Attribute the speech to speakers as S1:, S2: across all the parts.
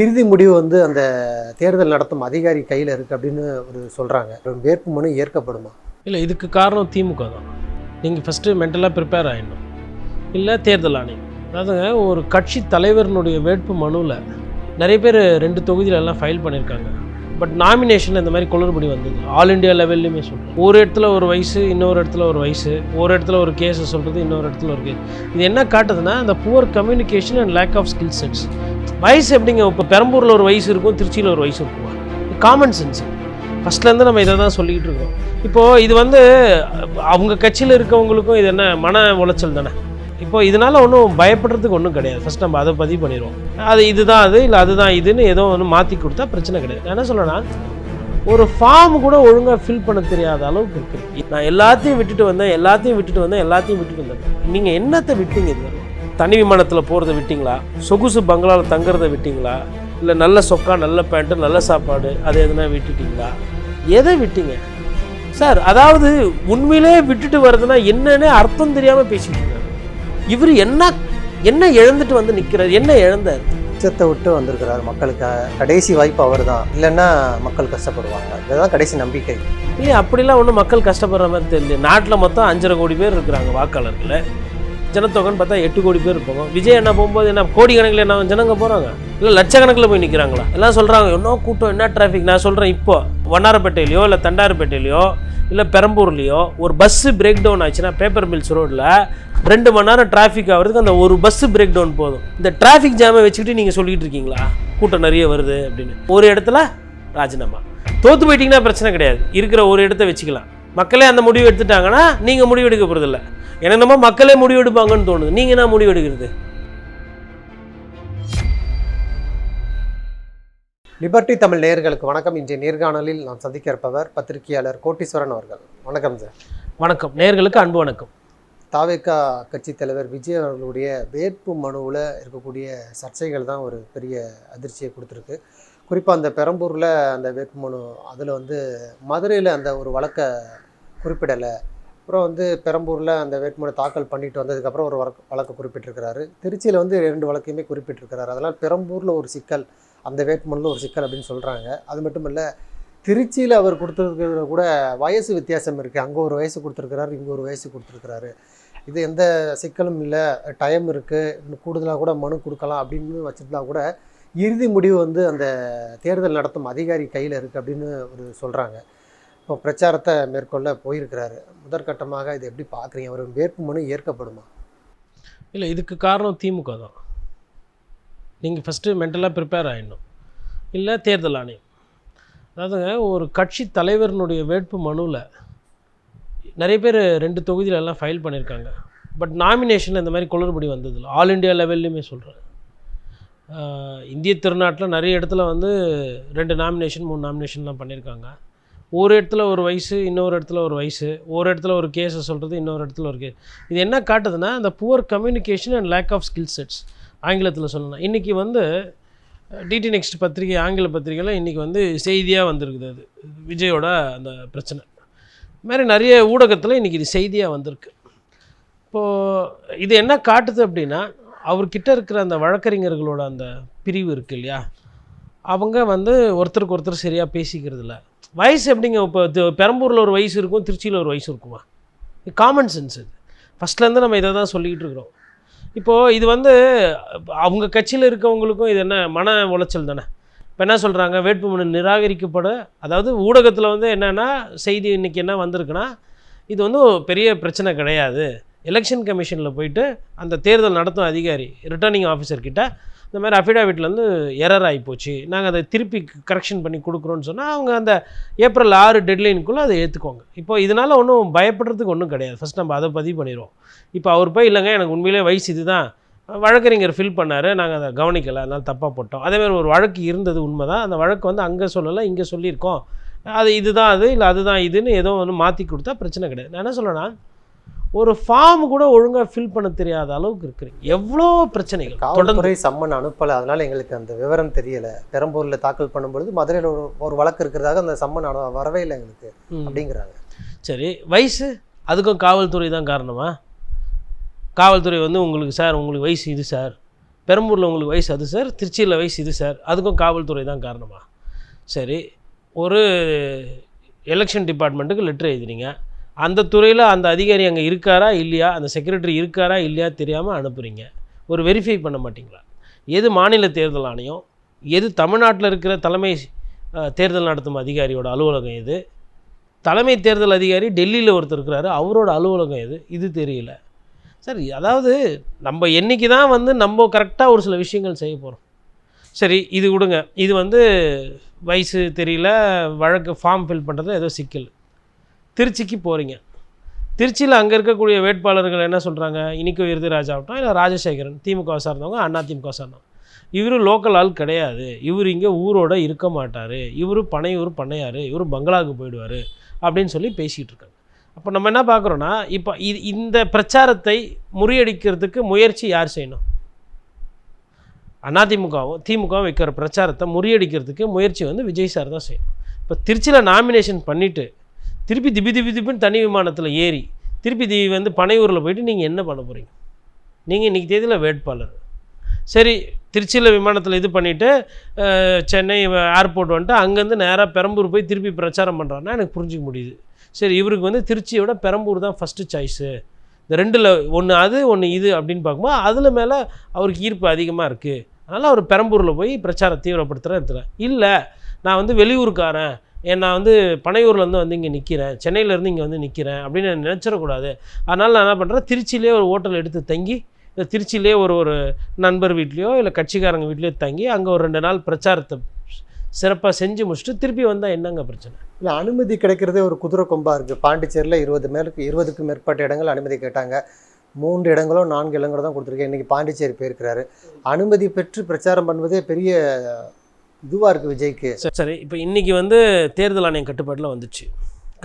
S1: இறுதி முடிவு வந்து அந்த தேர்தல் நடத்தும் அதிகாரி கையில் இருக்குது அப்படின்னு ஒரு சொல்கிறாங்க. வேட்புமனு ஏற்கப்படுமா?
S2: இல்லை, இதுக்கு காரணம் திமுக தான். நீங்கள் ஃபஸ்ட்டு மென்டலாக ப்ரிப்பேர் ஆகிடணும். இல்லை தேர்தல் ஆணையம். அதாவதுங்க, ஒரு கட்சி தலைவரினுடைய வேட்பு மனுவில் நிறைய பேர் 2 தொகுதியிலெல்லாம் ஃபைல் பண்ணியிருக்காங்க. பட் நாமினேஷன் இந்த மாதிரி குளறுபடி வந்தது. ஆல் இண்டியா லெவல்லையுமே சொல்கிறேன். ஒரு இடத்துல ஒரு வயசு, இன்னொரு இடத்துல ஒரு வயசு, ஒரு இடத்துல ஒரு கேஸை சொல்கிறது, இன்னொரு இடத்துல ஒரு கேஸ். இது என்ன காட்டுதுன்னா, அந்த poor communication and lack of skill sets. வயசு எப்படிங்க? இப்போ பெரம்பூரில் ஒரு வயசு இருக்கும், திருச்சியில் ஒரு வயசு இருக்குமா? Common sense. ஃபஸ்ட்லேருந்து நம்ம இதை தான் சொல்லிக்கிட்டு இருக்கோம். இப்போது இது வந்து அவங்க கட்சியில் இருக்கவங்களுக்கும் இது என்ன மன உளைச்சல் தானே. இப்போது இதனால் ஒன்றும் பயப்படுறதுக்கு ஒன்றும் கிடையாது. ஃபஸ்ட் நம்ம அதை பதிவு பண்ணிடுவோம். அது இதுதான் அது, இல்லை அதுதான் இதுன்னு ஏதோ ஒன்று மாற்றி கொடுத்தா பிரச்சனை கிடையாது. நான் என்ன சொல்கிறேன்னா, ஒரு ஃபார்ம் கூட ஒழுங்காக ஃபில் பண்ண தெரியாத அளவுக்கு இருக்குது. நான் எல்லாத்தையும் விட்டுட்டு வந்தேன். நீங்கள் என்னத்தை விட்டீங்க? இது தனி விமானத்தில் போகிறத விட்டிங்களா? சொகுசு பங்களாவில் தங்குறத விட்டிங்களா? இல்லை நல்ல சொக்கா, நல்ல பேண்ட்டு, நல்ல சாப்பாடு, அதை எதுனா விட்டுட்டிங்களா? எதை விட்டீங்க சார்? அதாவது உண்மையிலே விட்டுட்டு வர்றதுன்னா என்னன்னு அர்த்தம் தெரியாமல் பேசிட்டு இருக்காரு. இவர் என்ன இழந்துட்டு வந்து நிற்கிறார்? என்ன இழந்தார்?
S1: உச்சத்தை விட்டு வந்திருக்கிறார். மக்களுக்கு கடைசி வாய்ப்பு அவர் தான், இல்லைன்னா மக்கள் கஷ்டப்படுவாங்க. இதுதான் கடைசி நம்பிக்கை.
S2: இல்லை, அப்படிலாம் ஒன்றும் மக்கள் கஷ்டப்படுற மாதிரி தெரியல. நாட்டில் மொத்தம் 5.5 கோடி பேர் இருக்கிறாங்க வாக்காளர்கள். ஜனத்தொகைன்னு பார்த்தா 8 கோடி பேர் இருப்பாங்க. விஜய் என்ன போகும்போது என்ன கோடி கணக்கில் என்ன ஜனங்க போகிறாங்க? இல்லை லட்சக்கணக்கில் போய் நிற்கிறாங்களா? எல்லாம் சொல்கிறாங்க என்ன கூட்டம், என்ன டிராஃபிக். நான் சொல்கிறேன், இப்போ வண்ணாரப்பேட்டையிலையோ இல்லை தண்டாரப்பேட்டையிலையோ இல்லை பெரம்பூர்லேயோ ஒரு பஸ்ஸு பிரேக் டவுன் ஆச்சுன்னா பேப்பர் மில்ஸ் ரோடில் 2 மணி நேரம் டிராஃபிக் ஆகிறதுக்கு அந்த ஒரு பஸ்ஸு பிரேக் டவுன் போதும். இந்த டிராஃபிக் ஜாமை வச்சுக்கிட்டு நீங்கள் சொல்லிகிட்டு இருக்கீங்களா கூட்டம் நிறைய வருது அப்படின்னு? ஒரு இடத்துல ராஜினாமா. தோற்று போயிட்டீங்கன்னா பிரச்சனை கிடையாது, இருக்கிற ஒரு இடத்த வச்சுக்கலாம். மக்களே அந்த முடிவு எடுத்துட்டாங்கன்னா நீங்கள் முடிவு எடுக்க போகிறதில்ல. எனக்கு நம்ம மக்களே முடிவு எடுப்பாங்கன்னு தோணுது. நீங்கள் என்ன முடிவு எடுக்கிறது?
S1: லிபர்ட்டி தமிழ் நேயர்களுக்கு வணக்கம். இன்றைய நேர்காணலில் நாம் சந்திக்க இருப்பவர் பத்திரிகையாளர் கோட்டீஸ்வரன் அவர்கள். வணக்கம் சார்.
S2: வணக்கம். நேயர்களுக்கு அன்பு வணக்கம்.
S1: தாவேகா கட்சித் தலைவர் விஜய் அவர்களுடைய வேட்பு மனுவில் இருக்கக்கூடிய சர்ச்சைகள் தான் ஒரு பெரிய அதிர்ச்சியை கொடுத்துருக்கு. குறிப்பாக அந்த பெரம்பூரில் அந்த வேட்புமனு, அதில் வந்து மதுரையில் அந்த ஒரு வழக்கை குறிப்பிடலை. அப்புறம் வந்து பெரம்பூரில் அந்த வேட்புமனு தாக்கல் பண்ணிட்டு வந்ததுக்கப்புறம் ஒரு வழக்கு குறிப்பிட்டிருக்கிறாரு. திருச்சியில் வந்து 2 வழக்கையுமே குறிப்பிட்டிருக்கிறாரு. அதனால் பெரம்பூரில் ஒரு சிக்கல், அந்த வேட்புமனுவில் ஒரு சிக்கல் அப்படின்னு சொல்கிறாங்க. அது மட்டும் இல்லை, திருச்சியில் அவர் கொடுத்துருக்கிறது கூட வயசு வித்தியாசம் இருக்குது. அங்கே ஒரு வயசு கொடுத்துருக்கிறாரு, இங்கே ஒரு வயசு கொடுத்துருக்கிறாரு. இது எந்த சிக்கலும் இல்லை, டைம் இருக்குது, இன்னும் கூடுதலாக கூட மனு கொடுக்கலாம் அப்படின்னு வச்சுருந்தா கூட இறுதி முடிவு வந்து அந்த தேர்தல் நடத்தும் அதிகாரி கையில் இருக்குது அப்படின்னு ஒரு சொல்கிறாங்க. இப்போ பிரச்சாரத்தை மேற்கொள்ள போயிருக்கிறாரு. முதற்கட்டமாக இதை எப்படி பார்க்குறீங்க? அவர் வேட்புமனு ஏற்கப்படுமா?
S2: இல்லை, இதுக்கு காரணம் திமுக தான். நீங்கள் ஃபஸ்ட்டு மென்டலாக ப்ரிப்பேர் ஆகிடணும். இல்லை தேர்தல் ஆணையம். அதாவதுங்க, ஒரு கட்சி தலைவரினுடைய வேட்பு மனுவில் நிறைய பேர் 2 தொகுதியிலெல்லாம் ஃபைல் பண்ணியிருக்காங்க. பட் நாமினேஷன் இந்த மாதிரி குளறுபடி வந்ததில்லை. ஆல் இண்டியா லெவல்லையுமே சொல்கிறேன். இந்திய திருநாட்டில் நிறைய இடத்துல வந்து 2 நாமினேஷன் 3 நாமினேஷன்லாம் பண்ணியிருக்காங்க. ஒரு இடத்துல ஒரு வயசு, இன்னொரு இடத்துல ஒரு வயசு, ஒரு இடத்துல ஒரு கேஸை சொல்கிறது, இன்னொரு இடத்துல ஒரு கேஸ். இது என்ன காட்டுதுன்னா, அந்த poor communication and lack of skill sets. ஆங்கிலத்தில் சொல்லணும். இன்றைக்கி வந்து டிடி நெக்ஸ்ட் பத்திரிகை, ஆங்கில பத்திரிகையில் இன்றைக்கி வந்து செய்தியாக வந்திருக்குது. அது விஜயோட அந்த பிரச்சனை. இது மாதிரி நிறைய ஊடகத்தில் இன்றைக்கி இது செய்தியாக வந்திருக்கு. இப்போது இது என்ன காட்டுது அப்படின்னா, அவர்கிட்ட இருக்கிற அந்த வழக்கறிஞர்களோட அந்த பிரிவு இருக்குது இல்லையா, அவங்க வந்து ஒருத்தருக்கு ஒருத்தர் சரியாக பேசிக்கிறது இல்லை. வயசு எப்படிங்க? இப்போ பெரம்பூரில் ஒரு வயசு இருக்கும், திருச்சியில் ஒரு வயசு இருக்குமா? இது காமன் சென்ஸ். இது ஃபஸ்ட்லேருந்து நம்ம இதை தான் சொல்லிக்கிட்டு இருக்கிறோம். இப்போது இது வந்து அவங்க கட்சியில் இருக்கவங்களுக்கும் இது என்ன மன உளைச்சல் தானே. இப்போ என்ன சொல்கிறாங்க, வேட்புமனு நிராகரிக்கப்பட, அதாவது ஊடகத்தில் வந்து என்னென்னா செய்தி இன்றைக்கி என்ன வந்திருக்குன்னா, இது வந்து பெரிய பிரச்சனை கிடையாது. எலெக்ஷன் கமிஷனில் போயிட்டு அந்த தேர்தல் நடத்தும் அதிகாரி ரிட்டர்னிங் ஆஃபீஸர்கிட்ட இந்த மாதிரி அஃபிடாவிட்டில் வந்து எரர் ஆகி போச்சு, நாங்கள் அதை திருப்பி கரெக்ஷன் பண்ணி கொடுக்குறோன்னு சொன்னால் அவங்க அந்த ஏப்ரல் 6 டெட்லைனுக்குள்ளே அதை ஏற்றுக்குவாங்க. இப்போ இதனால் ஒன்றும் பயப்படுறதுக்கு ஒன்றும் கிடையாது. ஃபஸ்ட் நம்ம அதை பதிவு பண்ணிடுவோம். இப்போ அவர் போய் இல்லைங்க எனக்கு உண்மையிலே வயசு இது தான், வழக்கறிஞர் ஃபில் பண்ணார், நாங்கள் அதை கவனிக்கலை, அதனால் தப்பாக போட்டோம். அதேமாதிரி ஒரு வழக்கு இருந்தது, உண்மை தான். அந்த வழக்கு வந்து அங்கே சொல்லலை, இங்கே சொல்லியிருக்கோம், அது இதுதான் அது, இல்லை அதுதான் இதுன்னு ஏதோ ஒன்று மாற்றி கொடுத்தா பிரச்சனை கிடையாது. நான் என்ன சொல்கிறேன்னா, ஒரு ஃபார்ம் கூட ஒழுங்காக ஃபில் பண்ண தெரியாத அளவுக்கு இருக்கிறீங்க. எவ்வளோ பிரச்சனைகள்.
S1: காவல்துறை சம்மன் அனுப்பலை, அதனால் எங்களுக்கு அந்த விவரம் தெரியலை. பெரம்பூரில் தாக்கல் பண்ணும்பொழுது மதுரையில் ஒரு வழக்கு இருக்கிறதாக அந்த சம்மன் வரவே இல்லை எங்களுக்கு அப்படிங்கிறாங்க.
S2: சரி, வயசு அதுக்கும் காவல்துறை தான் காரணமா? காவல்துறை வந்து உங்களுக்கு சார் உங்களுக்கு வயசு இது சார், பெரம்பூரில் உங்களுக்கு வயசு அது சார், திருச்சியில் வயசு இது சார், அதுக்கும் காவல்துறை தான் காரணமா? சரி, ஒரு எலெக்ஷன் டிபார்ட்மெண்ட்டுக்கு லெட்டர் எழுதுறீங்க, அந்த துறையில் அந்த அதிகாரி அங்கே இருக்காரா இல்லையா, அந்த செக்ரட்டரி இருக்காரா இல்லையா தெரியாமல் அனுப்புகிறீங்க. ஒரு வெரிஃபை பண்ண மாட்டிங்களா? எது மாநில தேர்தல் ஆணையம், எது தமிழ்நாட்டில் இருக்கிற தலைமை தேர்தல் நடத்தும் அதிகாரியோட அலுவலகம் எது, தலைமை தேர்தல் அதிகாரி டெல்லியில் ஒருத்தர் இருக்கிறாரு, அவரோட அலுவலகம் எது, இது தெரியல. சரி, அதாவது நம்ம என்றைக்கு தான் வந்து நம்ம கரெக்டாக ஒரு சில விஷயங்கள் செய்ய போகிறோம். சரி, இது விடுங்க, இது வந்து வயசு தெரியல, வழக்கு ஃபார்ம் ஃபில் பண்ணுறது ஏதோ சிக்கல். திருச்சிக்கு போகிறீங்க, திருச்சியில் அங்கே இருக்கக்கூடிய வேட்பாளர்கள் என்ன சொல்கிறாங்க, இனிக்கு விருதுராஜ் ஆகட்டும் இல்லை ராஜசேகரன், திமுக சார்ந்தவங்க, அண்ணா திமுக சார்ந்தவங்க, இவர் லோக்கல் ஆள் கிடையாது, இவர் இங்கே ஊரோட இருக்க மாட்டார், இவர் பனையூர் பண்ணையார், இவர் பங்களாவுக்கு போயிடுவார் அப்படின்னு சொல்லி பேசிகிட்டு இருக்காங்க. அப்போ நம்ம என்ன பார்க்குறோன்னா, இப்போ இந்த பிரச்சாரத்தை முறியடிக்கிறதுக்கு முயற்சி யார் செய்யணும்? அதிமுகவும் திமுகவும் வைக்கிற பிரச்சாரத்தை முறியடிக்கிறதுக்கு முயற்சி வந்து விஜய் சார் தான் செய்யணும். இப்போ திருச்சியில் நாமினேஷன் பண்ணிவிட்டு திருப்பி திபின்னு தனி விமானத்தில் ஏறி திருப்பி வந்து பனையூரில் போயிட்டு நீங்கள் என்ன பண்ண போகிறீங்க? நீங்கள் இன்றைக்கி தேதியில் வேட்பாளர். சரி, திருச்சியில் விமானத்தில் இது பண்ணிவிட்டு சென்னை ஏர்போர்ட் வந்துட்டு அங்கேருந்து நேராக பெரம்பூர் போய் திருப்பி பிரச்சாரம் பண்ணுறாருன்னா எனக்கு புரிஞ்சிக்க முடியுது. சரி, இவருக்கு வந்து திருச்சியோட பெரம்பூர் தான் ஃபஸ்ட்டு சாய்ஸு, இந்த ரெண்டில் ஒன்று அது ஒன்று இது அப்படின்னு பார்க்கும்போது அதில் மேலே அவருக்கு ஈர்ப்பு அதிகமாக இருக்குது, அதனால் அவர் பெரம்பூரில் போய் பிரச்சாரம் தீவிரப்படுத்துகிறேன். இல்லை, நான் வந்து வெளியூருக்காரன், நான் வந்து பனையூர்லேருந்து வந்து இங்கே நிற்கிறேன், சென்னையிலேருந்து இங்கே வந்து நிற்கிறேன் அப்படின்னு நினச்சிடக்கூடாது. அதனால் நான் என்ன பண்ணுறேன், திருச்சியிலே ஒரு ஹோட்டல் எடுத்து தங்கி, இல்லை திருச்சியிலே ஒரு நண்பர் வீட்லேயோ இல்லை கட்சிக்காரங்க வீட்லேயோ தங்கி அங்கே ஒரு 2 நாள் பிரச்சாரத்தை சிறப்பாக செஞ்சு முடிச்சுட்டு திருப்பி வந்தால் என்னங்க பிரச்சனை?
S1: இல்லை, அனுமதி கிடைக்கிறதே ஒரு குதிரை கொம்பாக இருக்குது. பாண்டிச்சேரியில் 20க்கும் மேற்பட்ட இடங்கள் அனுமதி கேட்டாங்க, 3 இடங்களோ 4 இடங்களோ தான் கொடுத்துருக்கேன். இன்றைக்கி பாண்டிச்சேரி போயிருக்கிறாரு. அனுமதி பெற்று பிரச்சாரம் பண்ணுவதே பெரிய இதுவாக இருக்குது விஜய்க்கு.
S2: சரி, இப்போ இன்றைக்கி வந்து தேர்தல் ஆணையம் கட்டுப்பாட்டில் வந்துச்சு,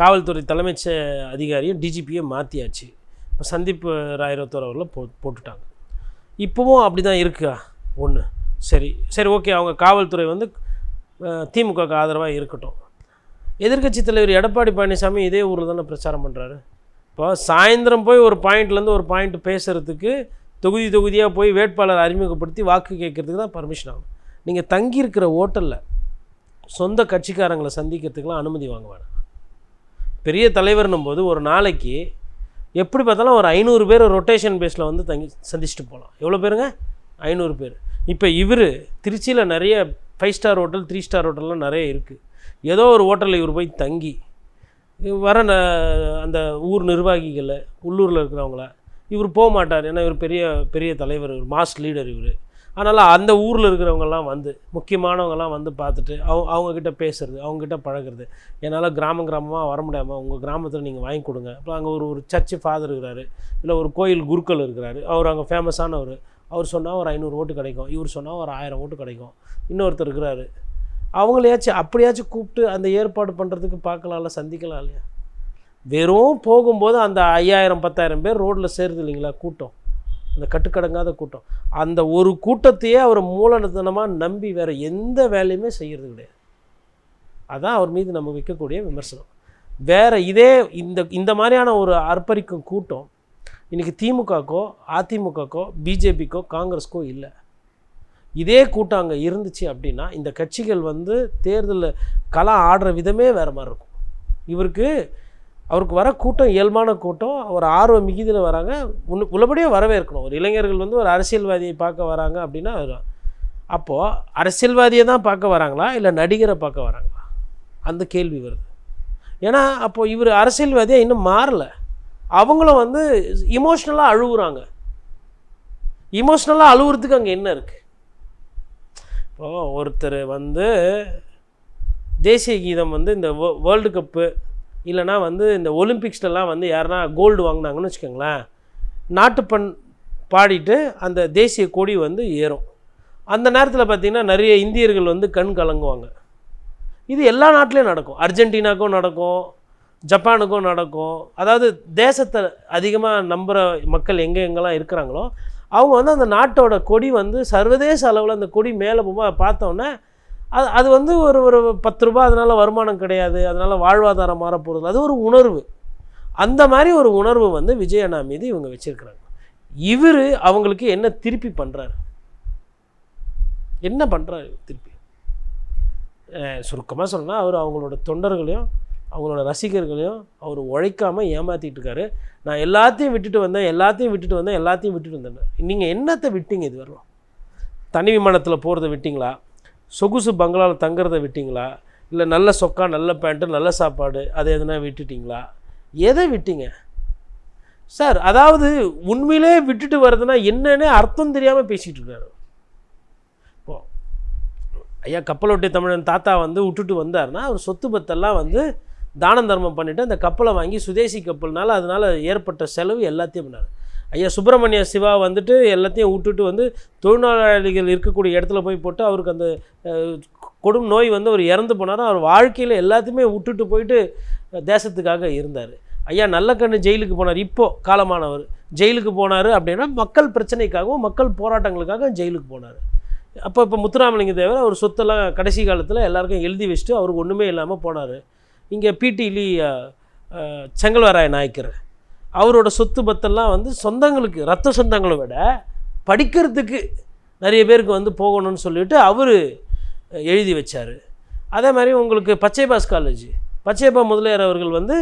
S2: காவல்துறை தலைமைச் அதிகாரியும் டிஜிபியும் மாற்றியாச்சு, இப்போ சந்தீப் ராயரத்தோர் அவரில் போட்டுட்டாங்க. இப்போவும் அப்படி தான் இருக்கா ஒன்று? சரி, ஓகே, அவங்க காவல்துறை வந்து திமுகவுக்கு ஆதரவாக இருக்கட்டும். எதிர்க்கட்சி தலைவர் எடப்பாடி பழனிசாமி இதே ஊரில் தானே பிரச்சாரம் பண்ணுறாரு. இப்போ சாயந்தரம் போய் ஒரு பாயிண்ட்லேருந்து ஒரு பாயிண்ட் பேசுகிறதுக்கு தொகுதியாக போய் வேட்பாளர் அறிமுகப்படுத்தி வாக்கு கேட்குறதுக்கு தான் பர்மிஷன் ஆகும். நீங்கள் தங்கியிருக்கிற ஹோட்டலில் சொந்த கட்சிக்காரங்களை சந்திக்கிறதுக்கெலாம் அனுமதி வாங்குவாங்க. பெரிய தலைவர்னும் போது ஒரு நாளைக்கு எப்படி பார்த்தாலும் ஒரு 500 பேர் ரொட்டேஷன் பேஸில் வந்து சந்திச்சுட்டு போகலாம். எவ்வளோ பேருங்க? 500 பேர். இப்போ இவர் திருச்சியில் நிறைய 5 ஸ்டார் ஹோட்டல் 3 ஸ்டார் ஹோட்டல்லாம் நிறைய இருக்குது. ஏதோ ஒரு ஹோட்டலில் இவர் போய் தங்கி வர அந்த ஊர் நிர்வாகிகளை, உள்ளூரில் இருக்கிறவங்கள இவர் போக மாட்டார், ஏன்னா இவர் பெரிய தலைவர், இவர் மாஸ் லீடர் இவர். அதனால் அந்த ஊரில் இருக்கிறவங்கெல்லாம் வந்து முக்கியமானவங்கெல்லாம் வந்து பார்த்துட்டு அவங்கக்கிட்ட பேசுகிறது, அவங்கக்கிட்ட பழகிறது. என்னால் கிராமமாக வர முடியாமல் உங்கள் கிராமத்தில் நீங்கள் வாங்கி கொடுங்க. அப்புறம் அங்கே ஒரு சர்ச்சு ஃபாதர் இருக்கிறாரு, இல்லை ஒரு கோயில் குருக்கள் இருக்கிறாரு, அவர் அங்கே ஃபேமஸானவர், அவர் சொன்னால் ஒரு 500 ஓட்டு கிடைக்கும், இவர் சொன்னால் ஒரு 1000 ஓட்டு கிடைக்கும். இன்னொருத்தர் இருக்கிறாரு, அவங்களையாச்சும் அப்படியாச்சும் கூப்பிட்டு அந்த ஏற்பாடு பண்ணுறதுக்கு பார்க்கலாம்ல, சந்திக்கலாம் இல்லையா? வெறும் போகும்போது அந்த 5000-10,000 பேர் ரோட்டில் சேருது இல்லைங்களா கூட்டம், அந்த கட்டுக்கடங்காத கூட்டம். அந்த ஒரு கூட்டத்தையே அவர் மூலதனமாக நம்பி வேறு எந்த வேலையுமே செய்கிறது கிடையாது. அதான் அவர் மீது நம்ம வைக்கக்கூடிய விமர்சனம். வேறு இந்த மாதிரியான ஒரு அர்ப்பரிக்கும் கூட்டம் இன்றைக்கி திமுகக்கோ அதிமுகக்கோ பிஜேபிக்கோ காங்கிரஸ்க்கோ இல்லை. இதே கூட்டம் அங்கே இருந்துச்சு அப்படின்னா இந்த கட்சிகள் வந்து தேர்தலில் களம் ஆடுற விதமே வேறு மாதிரி இருக்கும். அவருக்கு வர கூட்டம் இயல்பான கூட்டம், ஒரு ஆர்வ மிகுதியில் வராங்க, உள்ளபடியே வரவேற்கணும். ஒரு இளைஞர்கள் வந்து ஒரு அரசியல்வாதியை பார்க்க வராங்க அப்படின்னா அப்போது அரசியல்வாதியை தான் பார்க்க வராங்களா இல்லை நடிகரை பார்க்க வராங்களா, அந்த கேள்வி வருது. ஏன்னா அப்போது இவர் அரசியல்வாதியாக இன்னும் மாறலை, அவங்களும் வந்து இமோஷ்னலாக அழுகுறாங்க. இமோஷ்னலாக அழுகுறதுக்கு அங்கே என்ன இருக்குது? இப்போது ஒருத்தர் வந்து தேசிய கீதம் வந்து இந்த வேர்ல்டு கப்பு இல்லைனா வந்து இந்த ஒலிம்பிக்ஸ்லலாம் வந்து யாருன்னா கோல்டு வாங்கினாங்கன்னு வச்சுக்கோங்களேன், நாட்டுப்பண் பாடிட்டு அந்த தேசிய கொடி வந்து ஏறும். அந்த நேரத்தில் பார்த்திங்கன்னா நிறைய இந்தியர்கள் வந்து கண் கலங்குவாங்க. இது எல்லா நாட்டிலையும் நடக்கும், அர்ஜென்டினாக்கும் நடக்கும், ஜப்பானுக்கும் நடக்கும். அதாவது தேசத்தை அதிகமாக நம்புகிற மக்கள் எங்கெங்கெல்லாம் இருக்கிறாங்களோ அவங்க வந்து அந்த நாட்டோட கொடி வந்து சர்வதேச அளவில் அந்த கொடி மேலே போகும்போது பார்த்தோன்னே அது வந்து ஒரு 10 ரூபா, அதனால் வருமானம் கிடையாது, அதனால் வாழ்வாதாரம் மாறப்போகிறது, அது ஒரு உணர்வு. அந்த மாதிரி ஒரு உணர்வு வந்து விஜய் அண்ணா மீது இவங்க வச்சுருக்கிறாங்க. இவர் அவங்களுக்கு என்ன திருப்பி பண்ணுறாரு? என்ன பண்ணுறாரு திருப்பி? சுருக்கமாக சொன்னால் அவர் அவங்களோட தொண்டர்களையும் அவங்களோட ரசிகர்களையும் அவர் உழைக்காமல் ஏமாற்றிட்டு இருக்காரு. நான் எல்லாத்தையும் விட்டுட்டு வந்தேன். நீங்கள் என்னத்தை விட்டீங்க? இது வரலாம் தனி விமானத்தில் போகிறத விட்டிங்களா? சொகுசு பங்களாவில் தங்குறத விட்டிங்களா? இல்லை நல்ல சொக்கா, நல்ல பேண்ட்டு, நல்ல சாப்பாடு, அதை எதுனா விட்டுட்டிங்களா? எதை விட்டீங்க சார்? அதாவது உண்மையிலே விட்டுட்டு வர்றதுன்னா என்னன்னே அர்த்தம் தெரியாமல் பேசிகிட்டு இருக்காரு. இப்போது ஐயா கப்பலோட்டிய தமிழன் தாத்தா வந்து விட்டுட்டு வந்தார்னா அவர் சொத்து பத்தெல்லாம் வந்து தானம் தர்மம் பண்ணிவிட்டு அந்த கப்பலை வாங்கி சுதேசி கப்பல்னால அதனால் ஏற்பட்ட செலவு எல்லாத்தையும் பண்ணார். ஐயா சுப்பிரமணிய சிவா வந்துட்டு எல்லாத்தையும் விட்டுட்டு வந்து தொழிலாளிகள் இருக்கக்கூடிய இடத்துல போய் போட்டு அவருக்கு அந்த கொடும் நோய் வந்து அவர் இறந்து போனார். அவர் வாழ்க்கையில் எல்லாத்தையுமே விட்டுட்டு போயிட்டு தேசத்துக்காக இருந்தார். ஐயா நல்லக்கண்ணு ஜெயிலுக்கு போனார், இப்போது காலமானவர் ஜெயிலுக்கு போனார் அப்படின்னா மக்கள் பிரச்சனைக்காகவும் மக்கள் போராட்டங்களுக்காக ஜெயிலுக்கு போனார். இப்போ முத்துராமலிங்க தேவர் அவர் சொத்தெல்லாம் கடைசி காலத்தில் எல்லாருக்கும் எழுதி வச்சுட்டு அவருக்கு ஒன்றுமே இல்லாமல் போனார். இங்கே பிடிலி செங்கல்வராய நாயக்கர் அவரோட சொத்து பத்தெல்லாம் வந்து சொந்தங்களுக்கு ரத்த சொந்தங்களை விட படிக்கிறதுக்கு நிறைய பேருக்கு வந்து போகணும்னு சொல்லிவிட்டு அவர் எழுதி வச்சார். அதே மாதிரி உங்களுக்கு பச்சைபாஸ் காலேஜ் பச்சையப்பா முதலியார் அவர்கள் வந்து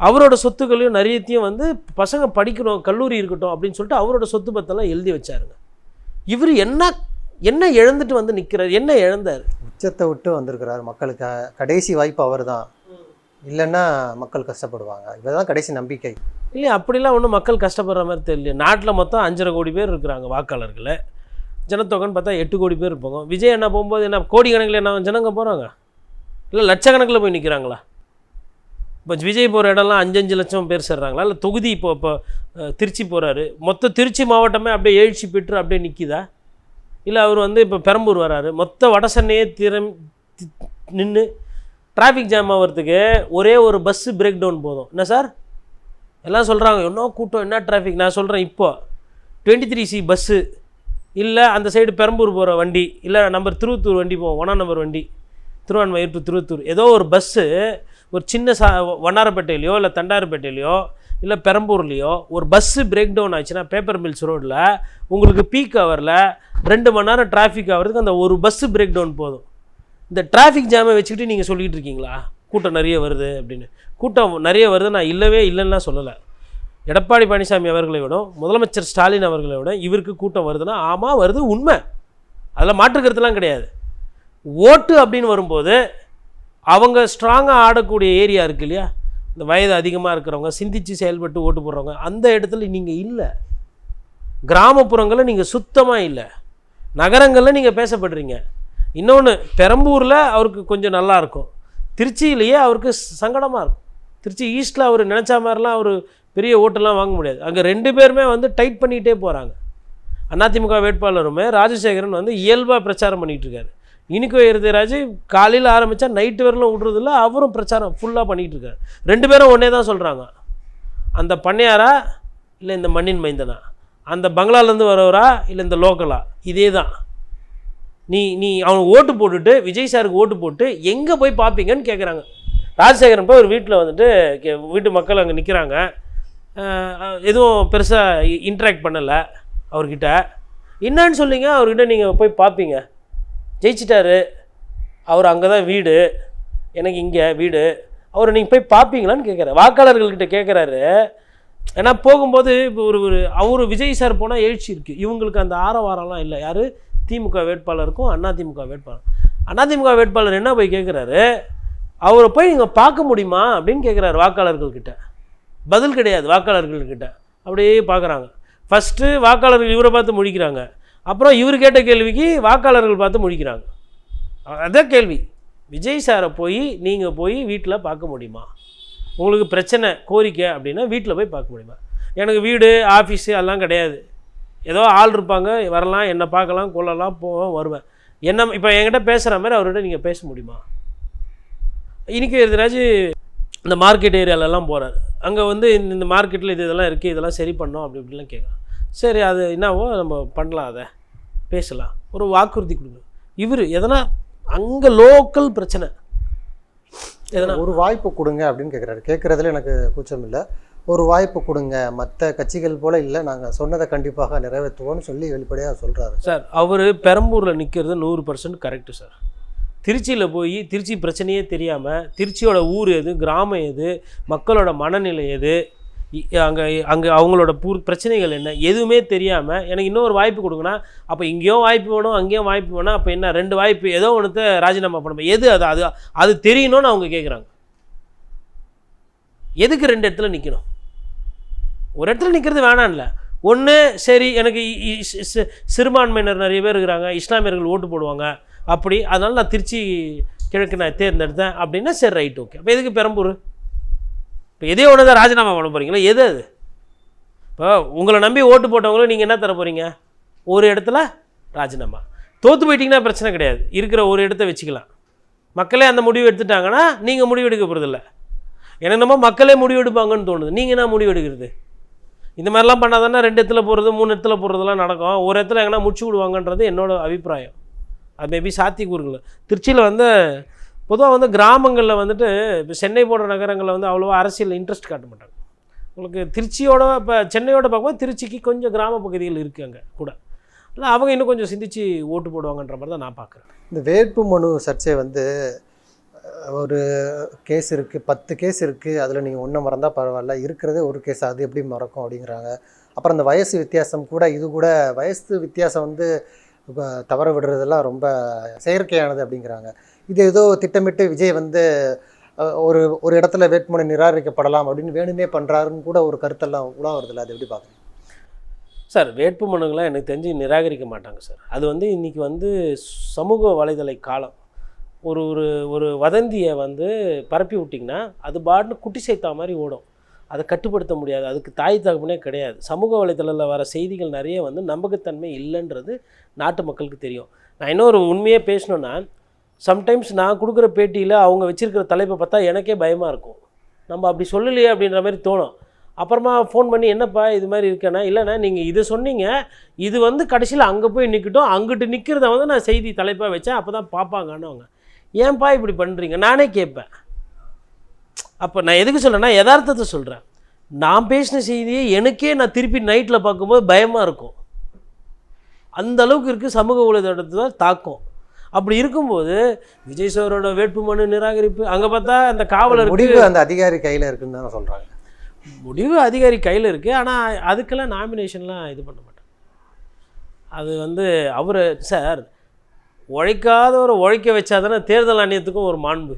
S2: அவரோட சொத்துக்களையும் நிறையத்தையும் வந்து பசங்க படிக்கணும், கல்லூரி இருக்கட்டும் அப்படின்னு சொல்லிட்டு அவரோட சொத்து பத்தெல்லாம் எழுதி வச்சாருங்க. இவர் என்ன இழந்துட்டு வந்து நிற்கிறார்? என்ன இழந்தார்?
S1: உச்சத்தை விட்டு வந்திருக்கிறார். மக்களுக்கு கடைசி வாய்ப்பு அவர் தான், இல்லைன்னா மக்கள் கஷ்டப்படுவாங்க. இதுதான் கடைசி நம்பிக்கை.
S2: இல்லை அப்படிலாம் ஒன்றும் மக்கள் கஷ்டப்படுற மாதிரி தெரியல. நாட்டில் மொத்தம் 5.5 கோடி பேர் இருக்கிறாங்க வாக்காளர்கள். ஜனத்தொகைன்னு பார்த்தா 8 கோடி பேர் இருப்பாங்க. விஜய் என்ன போகும்போது என்ன கோடி கணக்கில் என்ன ஜனங்க போகிறாங்க? இல்லை லட்சக்கணக்கில் போய் நிற்கிறாங்களா? இப்போ விஜய் போகிற இடம்லாம் 5-5 லட்சம் பேர் சேர்றாங்களா? இல்லை தொகுதி இப்போ திருச்சி போகிறாரு, மொத்த திருச்சி மாவட்டமே அப்படியே எழுச்சி பெற்று அப்படியே நிற்கிதா? இல்லை அவர் வந்து இப்போ பெரம்பூர் வராரு, மொத்த வட சென்னையே நின்று டிராஃபிக் ஜாம் ஆகிறதுக்கு ஒரே ஒரு பஸ்ஸு பிரேக் டவுன் போதும். என்ன சார் எல்லாம் சொல்கிறாங்க, என்ன கூட்டம், என்ன டிராஃபிக். நான் சொல்கிறேன், இப்போ 23C பஸ்ஸு இல்லை அந்த சைடு பெரம்பூர் போகிற வண்டி, இல்லை நம்பர் திருவத்தூர் வண்டி போவோம், 1ஆம் நம்பர் வண்டி திருவான்மையூர் டு திருவத்தூர், ஏதோ ஒரு பஸ்ஸு ஒரு சின்ன வண்ணாரப்பேட்டையிலையோ இல்லை தண்டாரப்பேட்டையிலையோ இல்லை பெரம்பூர்லேயோ ஒரு பஸ்ஸு பிரேக் டவுன் ஆச்சுன்னா பேப்பர் மில்ஸ் ரோடில் உங்களுக்கு பீக் ஹவரில் 2 மணி நேரம் டிராஃபிக் ஆகிறதுக்கு அந்த ஒரு பஸ்ஸு பிரேக் டவுன் போதும். இந்த டிராஃபிக் ஜாமை வச்சுக்கிட்டு நீங்கள் சொல்லிகிட்டு இருக்கீங்களா கூட்டம் நிறைய வருது அப்படின்னு? கூட்டம் நிறைய வருது நான் இல்லைன்னா சொல்லலை. எடப்பாடி பழனிசாமி அவர்களை விட முதலமைச்சர் ஸ்டாலின் அவர்களை விட இவருக்கு கூட்டம் வருதுன்னா ஆமாம் வருது, உண்மை, அதில் மாற்றுக்கிறதுலாம் கிடையாது. ஓட்டு அப்படின்னு வரும்போது அவங்க ஸ்ட்ராங்காக ஆடக்கூடிய ஏரியா இருக்குது இல்லையா, இந்த வயது அதிகமாக இருக்கிறவங்க சிந்தித்து செயல்பட்டு ஓட்டு போடுறவங்க, அந்த இடத்துல நீங்கள் இல்லை. கிராமப்புறங்களில் நீங்கள் சுத்தமாக இல்லை, நகரங்களில் நீங்கள் பேசப்படுறீங்க. இன்னொன்று பெரம்பூரில் அவருக்கு கொஞ்சம் நல்லாயிருக்கும், திருச்சியிலேயே அவருக்கு சங்கடமாக இருக்கும். திருச்சி ஈஸ்ட்டில் அவர் நினச்ச மாதிரிலாம் அவர் பெரிய ஓட்டெல்லாம் வாங்க முடியாது. அங்கே 2 பேருமே வந்து டைட் பண்ணிகிட்டே போகிறாங்க. அதிமுக வேட்பாளருமே ராஜசேகரன் வந்து இயல்பாக பிரச்சாரம் பண்ணிகிட்ருக்காரு. இனிக்கோ இருதராஜ் காலையில் ஆரம்பித்தா நைட்டு வரலாம் விட்றதில்ல, அவரும் பிரச்சாரம் ஃபுல்லாக பண்ணிகிட்ருக்காரு. 2 பேரும் ஒன்றே தான் சொல்கிறாங்க, அந்த பண்ணையாரா இல்லை இந்த மண்ணின் மைந்தனா, அந்த பங்களாலேருந்து வரவரா இல்லை இந்த லோக்கலா, இதே தான். நீ அவனுக்கு ஓட்டு போட்டுட்டு விஜய் சாருக்கு ஓட்டு போட்டு எங்கே போய் பார்ப்பீங்கன்னு கேட்குறாங்க. ராஜசேகரன் போய் ஒரு வீட்டில் வந்துட்டு வீட்டு மக்கள் அங்கே நிற்கிறாங்க, எதுவும் பெருசாக இன்ட்ராக்ட் பண்ணலை அவர்கிட்ட. என்னன்னு சொல்லிங்க, அவர்கிட்ட நீங்கள் போய் பார்ப்பீங்க, ஜெயிச்சிட்டாரு அவர், அங்கே தான் வீடு, எனக்கு இங்கே வீடு, அவரை நீங்கள் போய் பார்ப்பீங்களான்னு கேட்குறாரு, வாக்காளர்கள்கிட்ட கேட்குறாரு. ஏன்னா போகும்போது இப்போ அவர் விஜய் சார் போனால் எழுச்சி இருக்குது, இவங்களுக்கு அந்த ஆரவாரம்லாம் இல்லை. யார்? திமுக வேட்பாளருக்கும் அதிமுக வேட்பாளர். அதிமுக வேட்பாளர் என்ன போய் கேட்குறாரு, அவரை போய் நீங்கள் பார்க்க முடியுமா அப்படின்னு கேட்குறாரு வாக்காளர்கள்கிட்ட. பதில் கிடையாது வாக்காளர்கள்கிட்ட. அப்படியே பார்க்குறாங்க. ஃபஸ்ட்டு வாக்காளர்கள் இவரை பார்த்து முடிக்கிறாங்க, அப்புறம் இவர் கேட்ட கேள்விக்கு வாக்காளர்கள் பார்த்து முடிக்கிறாங்க. அதான் கேள்வி, விஜய் சாரை போய் நீங்கள் போய் வீட்டில் பார்க்க முடியுமா? உங்களுக்கு பிரச்சனை கோரிக்கை அப்படின்னா வீட்டில் போய் பார்க்க முடியுமா? எனக்கு வீடு ஆஃபீஸு அதெல்லாம் கிடையாது, ஏதோ ஆள் இருப்பாங்க, வரலாம், என்னை பார்க்கலாம், கொள்ளலாம், போவேன், வருவேன். என்ன இப்போ என்கிட்ட பேசுகிற மாதிரி அவர்கிட்ட நீங்கள் பேச முடியுமா? இன்றைக்கி எதிராச்சு இந்த மார்க்கெட் ஏரியாலெல்லாம் போகிறார், அங்கே வந்து இந்த மார்க்கெட்டில் இதெல்லாம் இருக்குது, இதெல்லாம் சரி பண்ணோம் அப்படி இப்படிலாம் கேட்குறான். சரி அது என்னவோ நம்ம பண்ணலாம், அதை பேசலாம், ஒரு வாக்குறுதி கொடுங்க. இவர் எதனா அங்கே லோக்கல் பிரச்சனை எதனா
S1: ஒரு வாய்ப்பு கொடுங்க அப்படின்னு கேட்குறாரு. கேட்குறதுல எனக்கு கூச்சம் இல்லை. ஒரு வாய்ப்பு கொடுங்க, மற்ற கட்சிகள் போல் இல்லை, நாங்கள் சொன்னதை கண்டிப்பாக நிறைவேற்றுவோம்னு சொல்லி வெளிப்படையாக சொல்கிறாரு.
S2: சார் அவர் பெரம்பூரில் நிற்கிறது 100% கரெக்டு சார். திருச்சியில் போய் திருச்சி பிரச்சனையே தெரியாமல், திருச்சியோட ஊர் எது, கிராமம் எது, மக்களோட மனநிலை எது, அங்கே அவங்களோட பிரச்சனைகள் என்ன, எதுவுமே தெரியாமல் எனக்கு இன்னொரு வாய்ப்பு கொடுங்கன்னா, அப்போ இங்கேயும் வாய்ப்பு வேணும் அங்கேயும் வாய்ப்பு வேணும், அப்போ என்ன 2 வாய்ப்பு ஏதோ ஒன்றுத்த ராஜினாமா பண்ணணும், எது அது தெரியணும்னு அவங்க கேட்குறாங்க. எதுக்கு 2 இடத்துல நிற்கணும்? ஒரு இடத்துல நிற்கிறது வேணாம்ல. ஒன்று சரி, எனக்கு சிறுபான்மையினர் நிறைய பேர் இருக்கிறாங்க, இஸ்லாமியர்கள் ஓட்டு போடுவாங்க அப்படி, அதனால் நான் திருச்சி கிழக்கு நான் தேர்ந்தெடுத்தேன் அப்படின்னா சரி, ரைட், ஓகே. அப்போ எதுக்கு பெரம்பூர்? இப்போ எதே ஒன்று தான் ராஜினாமா பண்ண போகிறீங்களா? எது அது? இப்போ உங்களை நம்பி ஓட்டு போட்டவங்களும் நீங்கள் என்ன தர போகிறீங்க? ஒரு இடத்துல ராஜினாமா. தோற்று போயிட்டீங்கன்னா பிரச்சனை கிடையாது, இருக்கிற ஒரு இடத்த வச்சுக்கலாம். மக்களே அந்த முடிவு எடுத்துட்டாங்கன்னா நீங்கள் முடிவு எடுக்க போகிறதில்ல. எனக்கு நம்ம மக்களே முடிவு எடுப்பாங்கன்னு தோணுது. நீங்கள் என்ன முடிவு எடுக்கிறது? இந்த மாதிரிலாம் பண்ணாதானே 2 இடத்துல போகிறது 3 இடத்துல போகிறதுலாம் நடக்கும். ஒரு இடத்துல எங்கன்னா முடிச்சு விடுவாங்கன்றது என்னோட அபிப்பிராயம். அது மேபி சாத்தியக்கூறுகள். திருச்சியில் பொதுவாக கிராமங்களில் இப்போ சென்னை போன்ற நகரங்களில் அவ்வளோவா அரசியல் இன்ட்ரெஸ்ட் காட்ட மாட்டாங்க. உங்களுக்கு திருச்சியோட இப்போ சென்னையோட பார்க்கும்போது திருச்சிக்கு கொஞ்சம் கிராம பகுதிகள் இருக்குது அங்கே கூட. இல்லை அவங்க இன்னும் கொஞ்சம் சிந்திச்சு ஓட்டு போடுவாங்கன்ற மாதிரி தான் நான் பார்க்குறேன்.
S1: இந்த வேட்பு மனு சர்ச்சை ஒரு கேஸ் இருக்குது, 10 கேஸ் இருக்குது, அதில் நீங்கள் ஒன்று மறந்தால் பரவாயில்ல, இருக்கிறதே ஒரு கேஸ், அது எப்படி மறக்கும் அப்படிங்கிறாங்க. அப்புறம் அந்த வயசு வித்தியாசம் கூட, இது கூட வயசு வித்தியாசம் தவற விடுறதெல்லாம் ரொம்ப செயற்கையானது அப்படிங்கிறாங்க. இது ஏதோ திட்டமிட்டு விஜய் ஒரு ஒரு இடத்துல வேட்புமனு நிராகரிக்கப்படலாம் அப்படின்னு வேணுமே பண்ணுறாருன்னு கூட ஒரு கருத்தெல்லாம் உலா வருதில்ல, அது எப்படி பார்க்குறீங்க
S2: சார்? வேட்புமனுங்களாம் எனக்கு தெரிஞ்சு நிராகரிக்க மாட்டாங்க சார். அது இன்றைக்கி சமூக வலைதள காலம். ஒரு ஒரு வதந்தியை பரப்பி விட்டிங்கன்னா அது பாட்டுன்னு குட்டி சேர்த்தா மாதிரி ஓடும். அதை கட்டுப்படுத்த முடியாது, அதுக்கு தாய் தகப்பனே கிடையாது. சமூக வலைதளத்தில் வர செய்திகள் நிறைய நம்பகத்தன்மை இல்லைன்றது நாட்டு மக்களுக்கு தெரியும். நான் இன்னொரு உண்மையே பேசணுன்னா, சம்டைம்ஸ் நான் கொடுக்குற பேட்டியில் அவங்க வச்சுருக்கிற தலைப்பை பார்த்தா எனக்கே பயமாக இருக்கும். நம்ம அப்படி சொல்லலையே அப்படின்ற மாதிரி தோணும். அப்புறமா ஃபோன் பண்ணி என்னப்பா இது மாதிரி இருக்கேன்னா, இல்லைண்ணா நீங்கள் இதை சொன்னீங்க, இது கடைசியில் அங்கே போய் நிற்கட்டும், அங்கிட்டு நிற்கிறத நான் செய்தி தலைப்பாக வச்சேன், அப்போ தான் பார்ப்பாங்கன்னு. அவங்க ஏன்பா இப்படி பண்ணுறீங்க நானே கேட்பேன். அப்போ நான் எதுக்கு சொல்கிறேன்னா, யதார்த்தத்தை சொல்கிறேன். நான் பேசின செய்தியை எனக்கே நான் திருப்பி நைட்டில் பார்க்கும்போது பயமாக இருக்கும். அந்த அளவுக்கு இருக்குது சமூக ஊடகத்தில் தாக்கம். அப்படி இருக்கும்போது விஜய் சாரோட வேட்புமனு நிராகரிப்பு, அங்கே பார்த்தா அந்த காவலர்
S1: முடிவு அந்த அதிகாரி கையில் இருக்குன்னு தானே சொல்கிறாங்க.
S2: முடிவு அதிகாரி கையில் இருக்குது, ஆனால் அதுக்கெல்லாம் நாமினேஷன்லாம் இது பண்ண மாட்டேன். அது அவர் சார் உழைக்காதவரை உழைக்க வச்சா தானே தேர்தல் ஆணையத்துக்கும் ஒரு மாண்பு.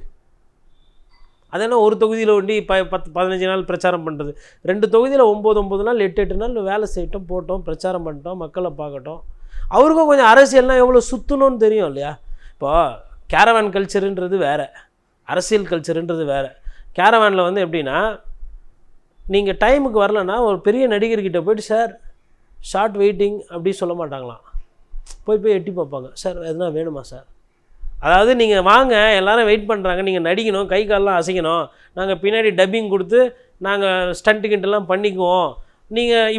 S2: அது என்ன ஒரு தொகுதியில் ஒண்டி 10-15 நாள் பிரச்சாரம் பண்ணுறது, 2 தொகுதியில் 9 நாள் 8 நாள் வேலை செய்யட்டும், போட்டோம், பிரச்சாரம் பண்ணிட்டோம், மக்களை பார்க்கட்டும். அவருக்கும் கொஞ்சம் அரசியல்னால் எவ்வளோ சுற்றணும்னு தெரியும் இல்லையா? இப்போ கேரவான் கல்ச்சருன்றது வேறு, அரசியல் கல்ச்சருன்றது வேறு. கேரவானில் எப்படின்னா, நீங்கள் டைமுக்கு வரலன்னா ஒரு பெரிய நடிகர்கிட்ட போய்ட்டு சார் ஷார்ட் வெயிட்டிங் அப்படி சொல்ல மாட்டாங்களாம். போய் எட்டி பார்ப்பாங்க, சார் எதுனா வேணுமா சார். அதாவது நீங்கள் வாங்க, எல்லோரும் வெயிட் பண்ணுறாங்க, நீங்கள் நடிக்கணும், கை காலெலாம் அசைக்கணும், நாங்கள் பின்னாடி டப்பிங் கொடுத்து நாங்கள் ஸ்டண்ட்டுக்கிட்டெல்லாம் பண்ணிக்குவோம், நீங்கள்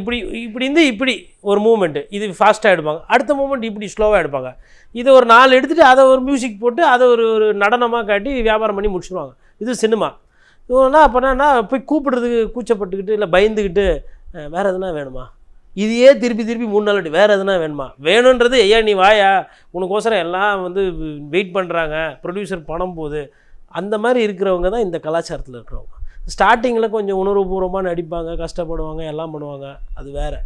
S2: இப்படி ஒரு மூமெண்ட்டு இது ஃபாஸ்ட்டாக எடுப்பாங்க, அடுத்த மூமெண்ட் இப்படி ஸ்லோவாக எடுப்பாங்க, இதை ஒரு 4 எடுத்துகிட்டு அதை ஒரு மியூசிக் போட்டு அதை ஒரு நடனமாக காட்டி வியாபாரம் பண்ணி முடிச்சுடுவாங்க. இது சினிமா. இவங்கன்னா அப்போனா போய் கூப்பிடுறதுக்கு கூச்சப்பட்டுக்கிட்டு இல்லை பயந்துக்கிட்டு வேறு எதுனா வேணுமா, இதையே திருப்பி 3 நாள் வேறு எதுனா வேணுமா, வேணுன்றது ஐயா நீ வாயா உனக்கோசரம் எல்லாம் வெயிட் பண்ணுறாங்க, ப்ரொடியூசர் பணம் போகுது. அந்த மாதிரி இருக்கிறவங்க தான் இந்த கலாச்சாரத்தில் இருக்கிறவங்க. ஸ்டார்டிங்கில் கொஞ்சம் உணர்வுபூர்வமாக நடிப்பாங்க, கஷ்டப்படுவாங்க, எல்லாம் பண்ணுவாங்க, அது வேறு.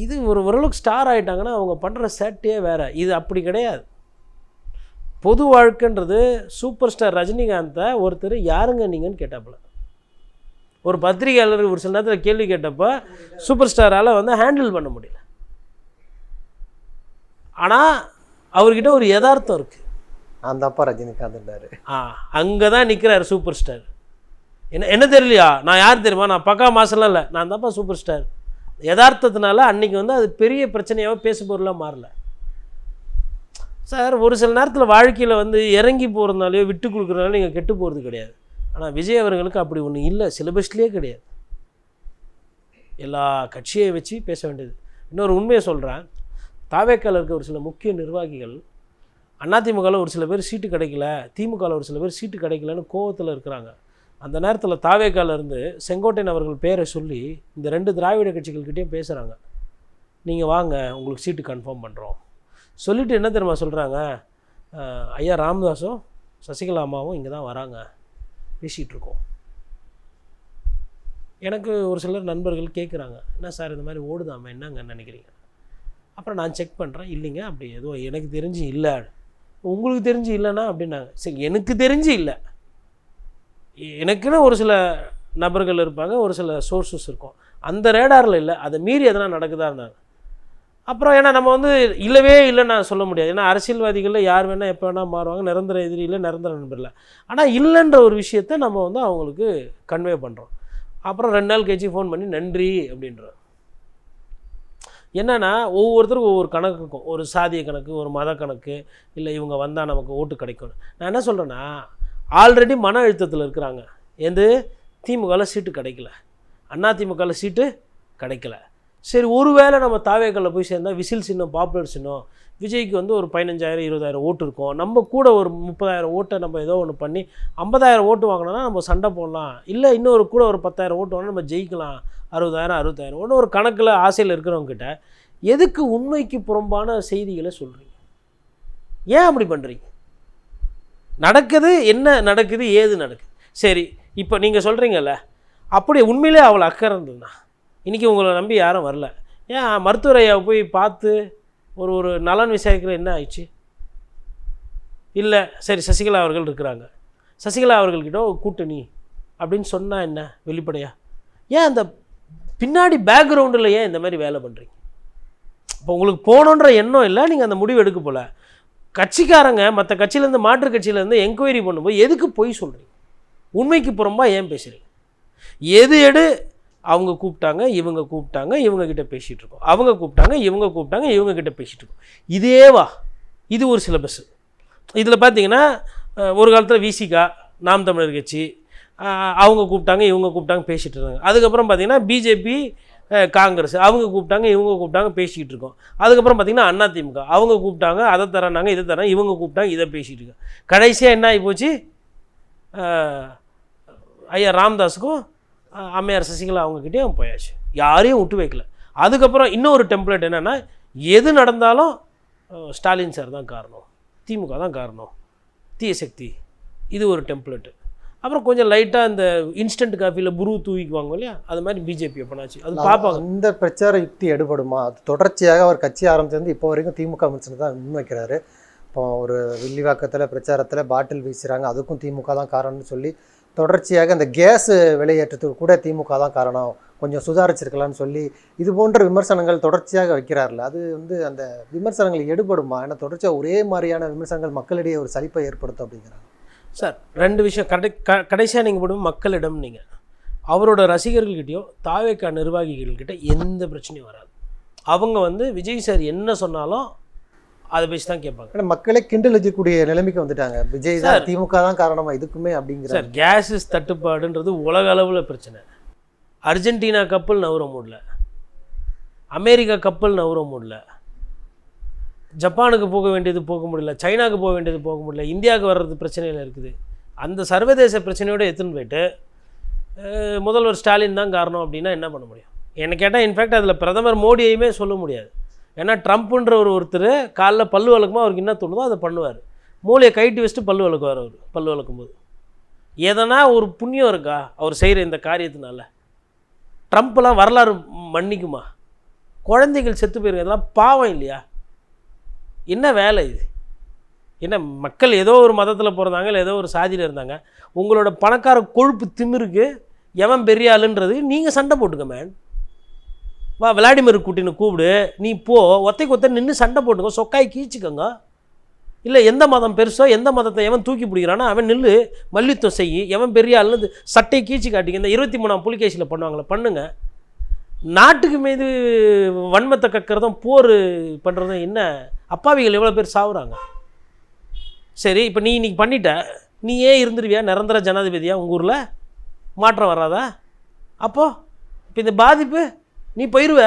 S2: இது ஓரளவுக்கு ஸ்டார் ஆகிட்டாங்கன்னா அவங்க பண்ணுற சேட்டையே வேறு. இது அப்படி கிடையாது. பொது வாழ்க்கைன்றது சூப்பர் ஸ்டார் ரஜினிகாந்தை ஒருத்தர் யாருங்க நீங்கன்னு கேட்டாப்புல, ஒரு பத்திரிகையாளர் ஒரு சில நேரத்தில் கேள்வி கேட்டப்போ சூப்பர் ஸ்டாரால் ஹேண்டில் பண்ண முடியல. ஆனால் அவர்கிட்ட ஒரு யதார்த்தம் இருக்குது.
S1: அந்த அப்பா ரஜினிகாந்த்
S2: அங்கே தான் நிற்கிறார் சூப்பர் ஸ்டார். என்ன தெரியலையா, நான் யார் தெரியுமா, நான் பக்கா மாசம்லாம் இல்லை, நான் தான்ப்பா சூப்பர் ஸ்டார். யதார்த்தத்தினால அன்றைக்கி அது பெரிய பிரச்சனையாக பேசு பொருளாக மாறல. சார் ஒரு சில நேரத்தில் வாழ்க்கையில் இறங்கி போகிறதுனாலையோ விட்டு கொடுக்குறதுனால நீங்கள் கெட்டு போகிறது கிடையாது. ஆனால் விஜய் அவர்களுக்கு அப்படி ஒன்று இல்லை, சிலபஸ்லேயே கிடையாது. எல்லா கட்சியை வச்சு பேச வேண்டியது. இன்னொரு உண்மையை சொல்கிறேன், தாவேக்கால இருக்க ஒரு சில முக்கிய நிர்வாகிகள் அதிமுகவில் ஒரு சில பேர் சீட்டு கிடைக்கல, திமுகவில் ஒரு சில பேர் சீட்டு கிடைக்கலன்னு கோவத்தில் இருக்கிறாங்க. அந்த நேரத்தில் தாவேக்கால இருந்து செங்கோட்டையன் அவர்கள் பேரை சொல்லி இந்த 2 திராவிட கட்சிகள்கிட்டையும் பேசுகிறாங்க. நீங்கள் வாங்க, உங்களுக்கு சீட்டு கன்ஃபார்ம் பண்ணுறோம் சொல்லிவிட்டு என்ன தெரியுமா சொல்கிறாங்க, ஐயா ராமதாஸும் சசிகலா அம்மாவும் இங்கே தான் வராங்க, பேசிகிட்ருக்கோம். எனக்கு ஒரு சிலர் நண்பர்கள் கேட்குறாங்க, என்ன சார் இந்த மாதிரி ஓடுதாம்மா, என்னங்க நினைக்கிறீங்க? அப்புறம் நான் செக் பண்ணுறேன், இல்லைங்க அப்படி எதுவும் எனக்கு தெரிஞ்சு இல்லை. உங்களுக்கு தெரிஞ்சு இல்லைன்னா அப்படின்னாங்க. சரி, எனக்கு தெரிஞ்சு இல்லை, எனக்குன்னு ஒரு சில நபர்கள் இருப்பாங்க, ஒரு சில சோர்ஸஸ் இருக்கும், அந்த ரேடாரில் இல்லை, அதை மீறி எதனா நடக்குதா இருந்தாங்க. அப்புறம் ஏன்னா நம்ம வந்து இல்லவே இல்லைன்னு நான் சொல்ல முடியாது. ஏன்னா அரசியல்வாதிகளில் யார் வேணால் எப்போ வேணால் மாறுவாங்க, நிரந்தர எதிரி இல்லை, நிரந்தர நண்பர் இல்லை. ஆனால் இல்லைன்ற ஒரு விஷயத்தை நம்ம வந்து அவங்களுக்கு கன்வே பண்ணுறோம். அப்புறம் 2 நாள் கழிச்சு ஃபோன் பண்ணி நன்றி அப்படின்றோம். என்னென்னா ஒவ்வொருத்தருக்கும் ஒவ்வொரு கணக்கு இருக்கும், ஒரு சாதிய கணக்கு, ஒரு மத கணக்கு, இல்லை இவங்க வந்தால் நமக்கு ஓட்டு கிடைக்கும். நான் என்ன சொல்கிறேன்னா, ஆல்ரெடி மன அழுத்தத்தில் இருக்கிறாங்க. திமுகவில் சீட்டு கிடைக்கல, அதிமுகவில் சீட்டு கிடைக்கல. சரி, ஒருவேளை நம்ம தாவேக்கல்ல போய் சேர்ந்தால் விசில் சின்னம், பாப்புலர் சின்னம், விஜய்க்கு வந்து ஒரு 15,000 20,000 ஓட்டு இருக்கும், நம்ம கூட ஒரு 30,000 ஓட்டை நம்ம ஏதோ ஒன்று பண்ணி 50,000 ஓட்டு வாங்கினோன்னா நம்ம சண்டை போடலாம், இல்லை இன்னொரு கூட ஒரு 10,000 ஓட்டு வாங்கினா நம்ம ஜெயிக்கலாம், 60,000 60,000 ஒன்று ஒரு கணக்கில் ஆசையில் இருக்கிறவங்ககிட்ட எதுக்கு உண்மைக்கு புறம்பான செய்திகளை சொல்கிறீங்க? ஏன் அப்படி பண்ணுறீங்க? நடக்குது, என்ன நடக்குது, ஏது நடக்குது? சரி, இப்போ நீங்கள் சொல்கிறீங்கல்ல, அப்படி உண்மையிலே அவ்வளோ அக்கறை இருந்ததுண்ணா இன்றைக்கி உங்களை நம்பி யாரும் வரல. ஏன் மருத்துவர் ஐயாவை போய் பார்த்து ஒரு நலன் விசாரிக்கிற என்ன ஆயிடுச்சு? இல்லை, சரி சசிகலா அவர்கள் இருக்கிறாங்க, சசிகலா அவர்கள்கிட்ட கூட்டணி அப்படின்னு சொன்னால் என்ன வெளிப்படையா? ஏன் அந்த பின்னாடி பேக்ரவுண்டில் ஏன் இந்த மாதிரி வேலை பண்ணுறீங்க? இப்போ உங்களுக்கு போகணுன்ற எண்ணம் இல்லை, நீங்கள் அந்த முடிவு எடுக்க போல. கட்சிக்காரங்க மற்ற கட்சியிலேருந்து மாற்று கட்சியிலேருந்து என்கொயரி பண்ணும்போது எதுக்கு பொய் சொல்கிறீங்க? உண்மைக்கு புறம்பா ஏன் பேசுகிறீங்க? எது அவங்க கூப்பிட்டாங்க, இவங்க கூப்பிட்டாங்க, இவங்ககிட்ட பேசிகிட்டு இருக்கோம், அவங்க கூப்பிட்டாங்க, இவங்க கூப்பிட்டாங்க, இவங்ககிட்ட பேசிகிட்டு இருக்கோம். இதேவா இது ஒரு சிலபஸ்ஸு. இதில் பார்த்தீங்கன்னா ஒரு காலத்தில் விசிகா, நாம் தமிழர் கட்சி, அவங்க கூப்பிட்டாங்க, இவங்க கூப்பிட்டாங்க, பேசிகிட்டு இருந்தாங்க. அதுக்கப்புறம் பார்த்திங்கன்னா பிஜேபி, காங்கிரஸ், அவங்க கூப்பிட்டாங்க, இவங்க கூப்பிட்டாங்க, பேசிக்கிட்டு இருக்கோம். அதுக்கப்புறம் பார்த்திங்கன்னா அதிமுக, அவங்க கூப்பிட்டாங்க, அதை தரானாங்க, இதை தராங்க, இவங்க கூப்பிட்டாங்க, இதை பேசிகிட்டு இருக்கோம். கடைசியாக என்ன ஆகி போச்சு, ஐயா ராமதாஸுக்கும் அம்மையார் சசிகலா அவங்கக்கிட்டேயும் போயாச்சு, யாரையும் விட்டு வைக்கல. அதுக்கப்புறம் இன்னொரு டெம்ப்ளேட் என்னென்னா, எது நடந்தாலும் ஸ்டாலின் சார் தான் காரணம், திமுக தான் காரணம், தீய சக்தி, இது ஒரு டெம்ப்ளேட்டு. அப்புறம் கொஞ்சம் லைட்டாக இந்த இன்ஸ்டன்ட் காஃபியில் புரு தூவிக்குவாங்க இல்லையா, அது மாதிரி பிஜேபி எப்போனாச்சு அது பார்ப்பாங்க.
S1: இந்த பிரச்சார யுக்தி எடுபடுமா? அது தொடர்ச்சியாக அவர் கட்சி ஆரம்பிச்சிருந்து இப்போ வரைக்கும் திமுக விமர்சனம் தான் முன்வைக்கிறாரு. இப்போ ஒரு வில்லிவாக்கத்தில் பிரச்சாரத்தில் பாட்டில் வீசுகிறாங்க, அதுக்கும் திமுக தான் காரணம்னு சொல்லி தொடர்ச்சியாக அந்த கேஸ் விலையேற்றத்துக்கு கூட திமுக தான் காரணம், கொஞ்சம் சுதாரிச்சிருக்கலாம்னு சொல்லி இது போன்ற விமர்சனங்கள் தொடர்ச்சியாக வைக்கிறார்ல, அது வந்து அந்த விமர்சனங்கள் எடுபடுமா? ஏன்னா தொடர்ச்சியாக ஒரே மாதிரியான விமர்சனங்கள் மக்களிடையே ஒரு சலிப்பை ஏற்படுத்தும் அப்படிங்கிறாங்க.
S2: சார் 2 விஷயம் கடைசியாக நீங்கள் போடும் மக்களிடம், நீங்கள் அவரோட ரசிகர்கள்கிட்டையோ தாவேக்கா நிர்வாகிகள்கிட்ட எந்த பிரச்சனையும் வராது. அவங்க வந்து விஜய் சார் என்ன சொன்னாலும் அதை பேசி தான் கேட்பாங்க. ஆனால்
S1: மக்களே கிண்டல் வச்சுக்கூடிய நிலைமைக்கு வந்துட்டாங்க, விஜய் தான் திமுக தான் காரணமாக இதுக்குமே அப்படிங்கிற.
S2: சார் கேஸஸ் தட்டுப்பாடுன்றது உலக அளவில் பிரச்சனை. அர்ஜென்டினா கப்பல் நவர முடியல, அமெரிக்கா கப்பல் நவர முடியல, ஜப்பானுக்கு போக வேண்டியது போக முடியல, சைனாவுக்கு போக வேண்டியது போக முடியல, இந்தியாவுக்கு வர்றது பிரச்சனையில் இருக்குது. அந்த சர்வதேச பிரச்சனையோடு எடுத்துன்னு போயிட்டு முதல்வர் ஸ்டாலின் தான் காரணம் அப்படின்னா என்ன பண்ண முடியும்? என்ன கேட்டால் இன்ஃபேக்ட் அதில் பிரதமர் மோடியையுமே சொல்ல முடியாது. ஏன்னா ட்ரம்ப்புன்ற ஒருத்தர் காலைல பல்லு வளர்க்குமா அவருக்கு என்ன தோணுதோ அதை பண்ணுவார், மூளையை கைட்டி வச்சுட்டு பல்லு வளர்க்குவார். அவர் பல்லு வளர்க்கும்போது எதனா ஒரு புண்ணியம் இருக்கா அவர் செய்கிற இந்த காரியத்தினால? ட்ரம்ப்லாம் வரலாறு மன்னிக்குமா? குழந்தைகள் செத்து போயிருக்க, இதெல்லாம் பாவம் இல்லையா? என்ன வேலை இது? என்ன மக்கள் ஏதோ ஒரு மதத்தில் பிறந்தாங்க, இல்லை ஏதோ ஒரு சாதியில் இருந்தாங்க, உங்களோட பணக்கார கொழுப்பு திமிருக்கு எவன் பெரிய ஆளுன்றது நீங்கள் சண்டை போட்டுக்க மேன். வா விளாடிமிர் கூட்டின்னு கூப்பிடு, நீ போ ஒத்தைக்கு ஒத்தை நின்று சண்டை போட்டுக்கோ, சொக்காய் கீழ்ச்சிக்கோங்க. இல்லை எந்த மதம் பெருசோ, எந்த மதத்தை எவன் தூக்கி பிடிக்கிறானோ அவன் நில்லு, மல்யுத்தம் செய்யி, எவன் பெரிய ஆளுன்னு சட்டையை கீழ்ச்சி காட்டிங்க. இந்த 23ஆம் புலிகேசியில் பண்ணுவாங்களே பண்ணுங்க. நாட்டுக்கு மீது வன்மத்தை கக்கிறதும் போர் பண்ணுறதும் என்ன? அப்பாவிகள் எவ்வளோ பேர் சாவுறாங்க. சரி, இப்போ நீ இன்றைக்கி பண்ணிட்ட, நீ ஏன் இருந்துருவியா நிரந்தர ஜனாதிபதியா? உங்கள் ஊரில் மாற்றம் வராதா? அப்போது இப்போ இந்த பாதிப்பு நீ போயிடுவ.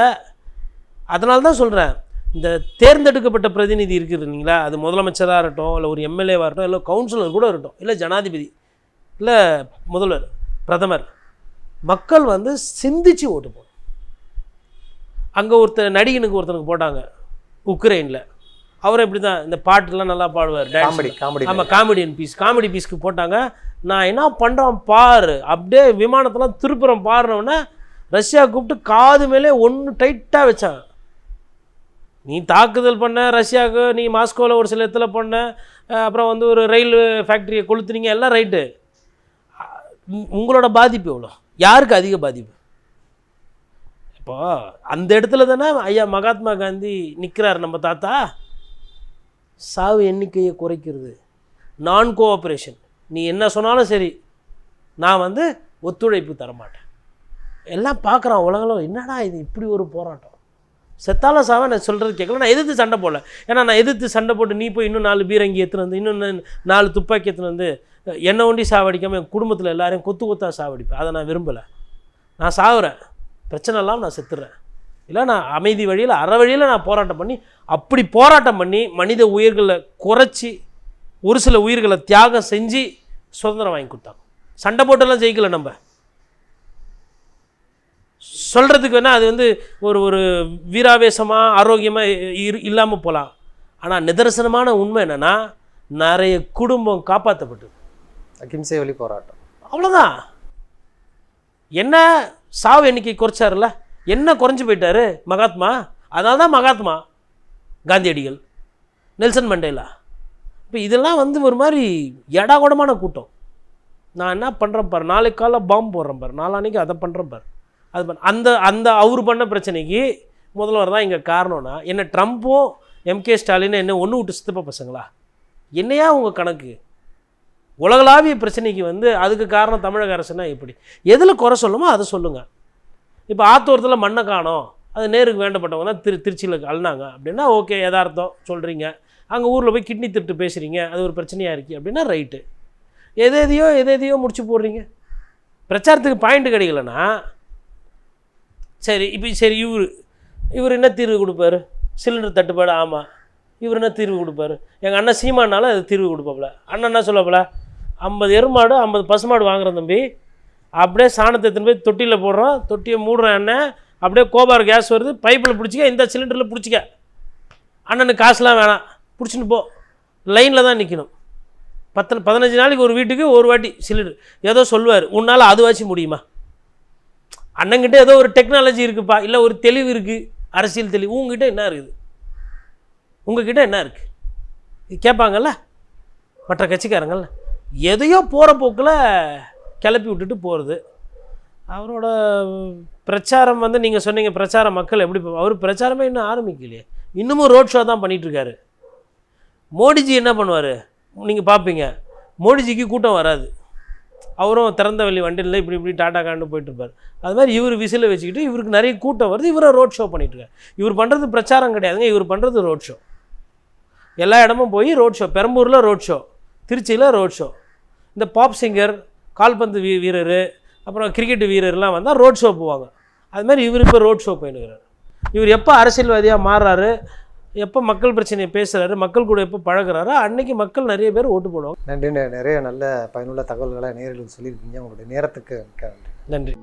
S2: அதனால தான் சொல்கிறேன், இந்த தேர்ந்தெடுக்கப்பட்ட பிரதிநிதி இருக்குதுங்களா, அது முதலமைச்சராக இருக்கட்டும், இல்லை ஒரு எம்எல்ஏவாக இருக்கட்டும், இல்லை கவுன்சிலர் கூட இருக்கட்டும், இல்லை ஜனாதிபதி, இல்லை முதல்வர், பிரதமர், மக்கள் வந்து சிந்திச்சு ஓட்டு போடணும். அங்கே நடிகனுக்கு ஒருத்தனுக்கு போட்டாங்க உக்ரைனில், அவர் எப்படி தான் இந்த பாட்டுலாம் நல்லா பாடுவார்,
S1: காமெடி.
S2: ஆமாம், காமெடி பீஸ்க்கு போட்டாங்க. நான் என்ன பண்ணுறேன் பாரு, அப்படியே விமானத்தெல்லாம் திருப்புறம் பாருனோடனே ரஷ்யா கூப்பிட்டு காது மேலே ஒன்று டைட்டாக வச்சாங்க. நீ தாக்குதல் பண்ண ரஷ்யாவுக்கு, நீ மாஸ்கோவில் ஒரு சில இடத்துல பண்ண, அப்புறம் வந்து ஒரு ரயில் ஃபேக்ட்ரியை கொளுத்துனீங்க, எல்லாம் ரைட்டு. உங்களோட பாதிப்பு எவ்வளோ? யாருக்கு அதிக பாதிப்பு? இப்போ அந்த இடத்துல தானே ஐயா மகாத்மா காந்தி நிற்கிறார். நம்ம தாத்தா சாவு எண்ணிக்கையை குறைக்கிறது, நான் கோஆப்ரேஷன், நீ என்ன சொன்னாலும் சரி, நான் வந்து ஒத்துழைப்பு தரமாட்டேன். எல்லாம் பார்க்குறான் உலகம், என்னடா இது இப்படி ஒரு போராட்டம், செத்தாலும் சாவை நான் சொல்கிறது கேட்கல. நான் எதிர்த்து சண்டை போடல, ஏன்னா நான் எதிர்த்து சண்டை போட்டு நீ போய் இன்னும் 4 பீரங்கி எடுத்துன்னு வந்து, இன்னும் 4 துப்பாக்கி எடுத்துன்னு வந்து என்னை ஒண்டி சாவடிக்காமல் என் குடும்பத்தில் எல்லாரையும் கொத்தாக சாவடிப்பேன். அதை நான் விரும்பலை. நான் சாகுறேன், பிரச்சனை இல்லாமல் நான் செத்துடுறேன். இல்லை, நான் அமைதி வழியில் அற வழியில் நான் போராட்டம் பண்ணி, அப்படி போராட்டம் பண்ணி மனித உயிர்களை குறைச்சி ஒரு சில உயிர்களை தியாகம் செஞ்சு சுதந்திரம் வாங்கி கொடுத்தாங்க. சண்டை போட்டெல்லாம் ஜெயிக்கலை. நம்ம சொல்கிறதுக்கு வேணால் அது வந்து ஒரு வீராவேசமாக ஆரோக்கியமாக இல்லாமல் போகலாம். ஆனால் நிதர்சனமான உண்மை என்னென்னா, நிறைய குடும்பம் காப்பாற்றப்பட்டது.
S1: அகிம்சை வழி போராட்டம்,
S2: அவ்வளோதான். என்ன சாவு எண்ணிக்கை குறைச்சார்ல, என்ன குறைஞ்சி போயிட்டாரு மகாத்மா. அதனால தான் மகாத்மா காந்தியடிகள், நெல்சன் மண்டேலா. இப்போ இதெல்லாம் வந்து ஒரு மாதிரி எடாகூடமான கூட்டம். நான் என்ன பண்ணுறேன் பாரு, நாளைக்கு காலை பாம்பு போடுறேன் பாரு, நாளான்னைக்கு அதை பண்ணுறேன் பாரு, அது அந்த அவர் பண்ண பிரச்சனைக்கு முதல்வர் தான் இங்கே காரணம்னா என்ன? ட்ரம்ப்பும் எம்கே ஸ்டாலின் என்ன ஒன்று விட்டு சித்தப்பா பசங்களா? என்னையா உங்கள் கணக்கு? உலகளாவிய பிரச்சனைக்கு வந்து அதுக்கு காரணம் தமிழக அரசுனா எப்படி? எதில் குறை சொல்லுமோ அதை சொல்லுங்கள். இப்போ ஆத்தோரத்தில் மண்ணை காணோம், அது நேருக்கு வேண்டப்பட்டவங்க தான் திருச்சியில் அழுனாங்க அப்படின்னா ஓகே, யதார்த்தம் சொல்கிறீங்க. அங்கே ஊரில் போய் கிட்னி திருட்டு பேசுகிறீங்க, அது ஒரு பிரச்சனையாக இருக்குது அப்படின்னா ரைட்டு. எதையோ முடிச்சு போடுறீங்க. பிரச்சாரத்துக்கு பாயிண்ட் கிடைக்கலன்னா சரி. இப்போ சரி, இவர் என்ன தீர்வு கொடுப்பாரு? சிலிண்டர் தட்டுப்பாடு, ஆமாம். இவர் என்ன தீர்வு கொடுப்பாரு? எங்கள் அண்ணன் சீமானாலும் அது தீர்வு கொடுப்பாப்புல. அண்ணன் என்ன சொல்லப்பல, 50 எருமாடு 50 பசுமாடு வாங்குறோம் தம்பி, அப்படியே சாணத்தை எடுத்துன்னு போய் தொட்டியில் போடுறோம், தொட்டியை மூடுறோம், எண்ணெய் அப்படியே கோபார் கேஸ் வருது, பைப்பில் பிடிச்சிக்க, இந்த சிலிண்டரில் பிடிச்சிக்க, அண்ணனுக்கு காசுலாம் வேணாம், பிடிச்சின்னு போ, லைனில் தான் நிற்கணும். 15 நாளைக்கு ஒரு வீட்டுக்கு ஒரு வாட்டி சிலிண்டர். ஏதோ சொல்லுவார், உன்னால் அதுவாச்சும் முடியுமா? அண்ணங்கிட்ட ஏதோ ஒரு டெக்னாலஜி இருக்குப்பா, இல்லை ஒரு தெளிவு இருக்குது, அரசியல் தெளிவு. உங்ககிட்ட என்ன இருக்குது? உங்ககிட்ட என்ன இருக்குது? கேட்பாங்கல்ல மற்ற கட்சிக்காரங்கள்ல. எதையோ போகிற போக்கில் கிளப்பி விட்டுட்டு போகிறது. அவரோட பிரச்சாரம் வந்து நீங்கள் சொன்னீங்க, பிரச்சாரம் மக்கள் எப்படி, அவர் பிரச்சாரமே இன்னும் ஆரம்பிக்கலையே, இன்னமும் ரோட் ஷோ தான் பண்ணிகிட்ருக்காரு. மோடிஜி என்ன பண்ணுவார் நீங்கள் பார்ப்பீங்க, மோடிஜிக்கு கூட்டம் வராது. அவரும் திறந்த வெளி வண்டியில் இப்படி டாட்டா காண்டு போயிட்டுருப்பார். அது மாதிரி இவர் விசிலை வச்சுக்கிட்டு இவருக்கு நிறைய கூட்டம் வருது, இவரை ரோட் ஷோ பண்ணிகிட்ருக்கார். இவர் பண்ணுறது பிரச்சாரம் கிடையாதுங்க, இவர் பண்ணுறது ரோட் ஷோ. எல்லா இடமும் போய் ரோட் ஷோ. பெரம்பூரில் ரோட் ஷோ, திருச்சியில் ரோட் ஷோ. இந்த பாப் சிங்கர், கால்பந்து வீரர், அப்புறம் கிரிக்கெட் வீரர்லாம் வந்தால் ரோட் ஷோ போவாங்க. அது மாதிரி இவர் இப்போ ரோட் ஷோ போயினுக்கிறார். இவர் எப்போ அரசியல்வாதியாக மாறுறாரு, எப்போ மக்கள் பிரச்சனையை பேசுகிறாரு, மக்கள் கூட எப்போ பழகிறாரோ அன்றைக்கி மக்கள் நிறைய பேர் ஓட்டு போடுவாங்க.
S1: நன்றி. நிறைய நல்ல பயனுள்ள தகவல்களை நேயர்களுக்கு சொல்லியிருக்கீங்க. உங்களுடைய நேரத்துக்கு நன்றி.